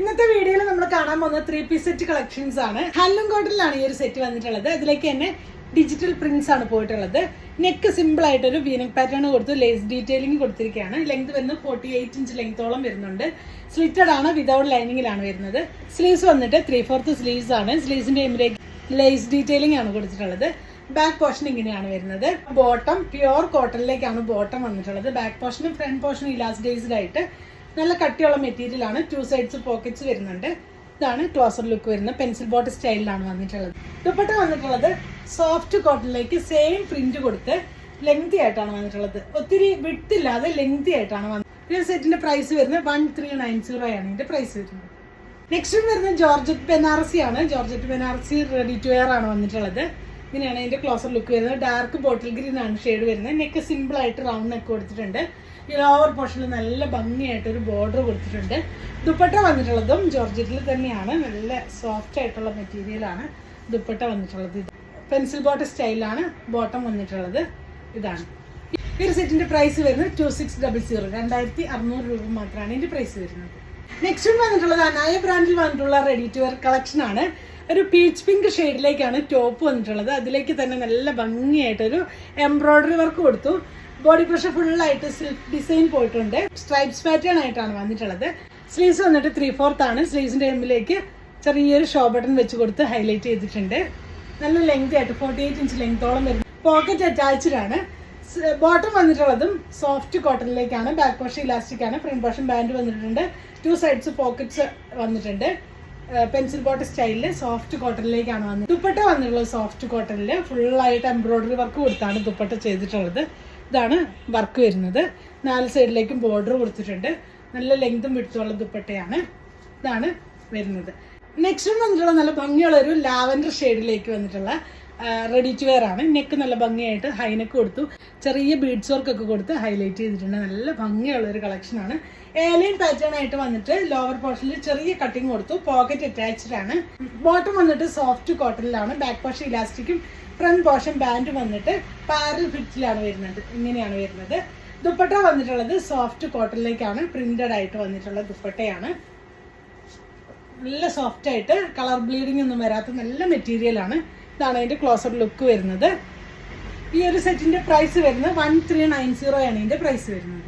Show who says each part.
Speaker 1: ഇന്നത്തെ വീഡിയോയിൽ നമ്മൾ കാണാൻ പോകുന്ന 3-piece സെറ്റ് കളക്ഷൻസ് ആണ്. ഹാൻഡ്ലൂം കോട്ടണിലാണ് ഈ ഒരു സെറ്റ് വന്നിട്ടുള്ളത്. അതിലേക്ക് തന്നെ ഡിജിറ്റൽ പ്രിന്റ്സ് ആണ് പോയിട്ടുള്ളത്. നെക്ക് സിമ്പിൾ ആയിട്ടൊരു വീനക് പാറ്റേൺ കൊടുത്ത് ലേസ് ഡീറ്റെയിലിംഗ് കൊടുത്തിരിക്കുകയാണ്. ലെങ്ത് വരുന്നത് 48 ഇഞ്ച് ലെങ്തോളം വരുന്നുണ്ട്. സ്ലിറ്റഡ് ആണ്, വിതൗട്ട് ലൈനിങ്ങിലാണ് വരുന്നത്. സ്ലീവ്സ് വന്നിട്ട് 3/4 സ്ലീവ്സ് ആണ്. സ്ലീവ്സിന്റെ എമ്മിലേക്ക് ലേസ് ഡീറ്റെയിലിംഗ് ആണ് കൊടുത്തിട്ടുള്ളത്. ബാക്ക് പോർഷൻ ഇങ്ങനെയാണ് വരുന്നത്. ബോട്ടം പ്യുവർ കോട്ടണിലേക്കാണ് ബോട്ടം വന്നിട്ടുള്ളത്. ബാക്ക് പോർഷനും ഫ്രണ്ട് പോർഷനും ഇലാസ്റ്റികൈസ്ഡ് ആയിട്ട് നല്ല കട്ടിയുള്ള മെറ്റീരിയൽ ആണ്. 2 സൈഡ്സ് പോക്കറ്റ്സ് വരുന്നുണ്ട്. ഇതാണ് ക്ലോസർ ലുക്ക് വരുന്നത്. പെൻസിൽ ബോട്ട് സ്റ്റൈലിലാണ് വന്നിട്ടുള്ളത്. ദുപ്പട്ട വന്നിട്ടുള്ളത് സോഫ്റ്റ് കോട്ടണിലേക്ക് സെയിം പ്രിന്റ് കൊടുത്ത് ലെങ്തി ആയിട്ടാണ് വന്നിട്ടുള്ളത്. ഒത്തിരി വിഡ്ത്ത് ഇല്ലാതെ ലെങ്തി ആയിട്ടാണ് വന്നത്. ഈ സെറ്റിന്റെ പ്രൈസ് വരുന്നത് 1390 ആണ് ഇതിന്റെ പ്രൈസ് വരുന്നത്. നെക്സ്റ്റ് വരുന്നത് ജോർജറ്റ് ബനാറസി ആണ്. Georgette Banarasi ready to wear ആണ് വന്നിട്ടുള്ളത്. ഇങ്ങനെയാണ് ഇതിന്റെ ക്ലോസർ ലുക്ക് വരുന്നത്. ഡാർക്ക് ബോട്ടിൽ ഗ്രീൻ ആണ് ഷെയ്ഡ് വരുന്നത്. നെക്ക് സിമ്പിൾ ആയിട്ട് റൗണ്ട് നെക്ക് കൊടുത്തിട്ടുണ്ട്. ഈ ലോവർ പോർഷനിൽ നല്ല ഭംഗിയായിട്ട് ഒരു ബോർഡർ കൊടുത്തിട്ടുണ്ട്. ദുപ്പട്ട വന്നിട്ടുള്ളതും ജോർജറ്റിൽ തന്നെയാണ്. നല്ല സോഫ്റ്റ് ആയിട്ടുള്ള മെറ്റീരിയലാണ് ദുപ്പട്ട വന്നിട്ടുള്ളത്. പെൻസിൽ ബോട്ടം സ്റ്റൈലാണ് ബോട്ടം വന്നിട്ടുള്ളത്. ഇതാണ് ഈ ഒരു സെറ്റിന്റെ പ്രൈസ് വരുന്നത് 2600, 2600 രൂപ മാത്രമാണ് ഇതിന്റെ പ്രൈസ് വരുന്നത്. നെക്സ്റ്റ് വന്നിട്ടുള്ളത് അനായ ബ്രാൻഡിൽ വന്നിട്ടുള്ള റെഡി ടു വെയർ കളക്ഷൻ ആണ്. ഒരു പീച്ച് പിങ്ക് ഷെയ്ഡിലേക്കാണ് ടോപ്പ് വന്നിട്ടുള്ളത്. അതിലേക്ക് തന്നെ നല്ല ഭംഗിയായിട്ടൊരു എംബ്രോയിഡറി വർക്ക് കൊടുത്തു. ബോഡി പ്രഷർ ഫുള്ളായിട്ട് സിൽക്ക് ഡിസൈൻ പോയിട്ടുണ്ട്. സ്ട്രൈപ്സ് പാറ്റേൺ ആയിട്ടാണ് വന്നിട്ടുള്ളത്. സ്ലീവ്സ് വന്നിട്ട് 3/4 ആണ്. സ്ലീവ്സിന്റെ എമ്മിലേക്ക് ചെറിയൊരു ഷോ ബട്ടൺ വെച്ച് കൊടുത്ത് ഹൈലൈറ്റ് ചെയ്തിട്ടുണ്ട്. നല്ല ലെങ്ത് ആയിട്ട് 48 ഇഞ്ച് ലെങ്തോളം വരുന്നത്. പോക്കറ്റ് അറ്റാച്ച്ഡ് ആണ്. ബോട്ടം വന്നിട്ടുള്ളതും സോഫ്റ്റ് കോട്ടണിലേക്കാണ്. ബാക്ക് പോർഷൻ ഇലാസ്റ്റിക് ആണ്. ഫ്രണ്ട് പോർഷൻ ബാൻഡ് വന്നിട്ടുണ്ട്. 2 സൈഡ്സ് പോക്കറ്റ്സ് വന്നിട്ടുണ്ട്. പെൻസിൽ ബോട്ടം സ്റ്റൈലില് സോഫ്റ്റ് കോട്ടണിലേക്കാണ് വന്നത്. ദുപ്പട്ട വന്നിട്ടുള്ളത് സോഫ്റ്റ് കോട്ടണില് ഫുള്ളായിട്ട് എംബ്രോയിഡറി വർക്ക് കൊടുത്താണ് ദുപ്പട്ട ചെയ്തിട്ടുള്ളത്. ഇതാണ് വർക്ക് വരുന്നത്. 4 സൈഡിലേക്കും ബോർഡർ കൊടുത്തിട്ടുണ്ട്. നല്ല ലെങ്തും വിടുത്തുള്ള ദുപ്പട്ടയാണ്. ഇതാണ് വരുന്നത്. നെക്സ്റ്റ് വന്നിട്ടുള്ള നല്ല ഭംഗിയുള്ള ഒരു ലാവൻഡർ ഷെയ്ഡിലേക്ക് വന്നിട്ടുള്ള റെഡി ടു വെയർ ആണ്. നെക്ക് നല്ല ഭംഗിയായിട്ട് ഹൈനെക്ക് കൊടുത്തു. ചെറിയ ബീഡ്സ് വർക്ക് ഒക്കെ കൊടുത്ത് ഹൈലൈറ്റ് ചെയ്തിട്ടുണ്ട്. നല്ല ഭംഗിയുള്ള ഒരു കളക്ഷനാണ്. ഏലിയൻ പാറ്റേൺ ആയിട്ട് വന്നിട്ട് ലോവർ പോർഷനിൽ ചെറിയ കട്ടിങ് കൊടുത്തു. പോക്കറ്റ് അറ്റാച്ച്ഡ് ആണ്. ബോട്ടം വന്നിട്ട് സോഫ്റ്റ് കോട്ടണിലാണ്. ബാക്ക് പോർഷൻ ഇലാസ്റ്റിക്കും ഫ്രണ്ട് പോർഷൻ ബാൻഡ് വന്നിട്ട് പാരൽ ഫിറ്റിലാണ് വരുന്നത്. ഇങ്ങനെയാണ് വരുന്നത്. ദുപ്പട്ട വന്നിട്ടുള്ളത് സോഫ്റ്റ് കോട്ടണിലേക്കാണ്. പ്രിന്റഡ് ആയിട്ട് വന്നിട്ടുള്ള ദുപ്പട്ടയാണ്. നല്ല സോഫ്റ്റ് ആയിട്ട് കളർ ബ്ലീഡിംഗ് ഒന്നും വരാത്ത നല്ല മെറ്റീരിയലാണ്. ഇതാണ് അതിന്റെ ക്ലോസർ ലുക്ക് വരുന്നത്. ഈ ഒരു സെറ്റിന്റെ പ്രൈസ് വരുന്നത് 1390 ആണ് ഇതിന്റെ പ്രൈസ് വരുന്നത്.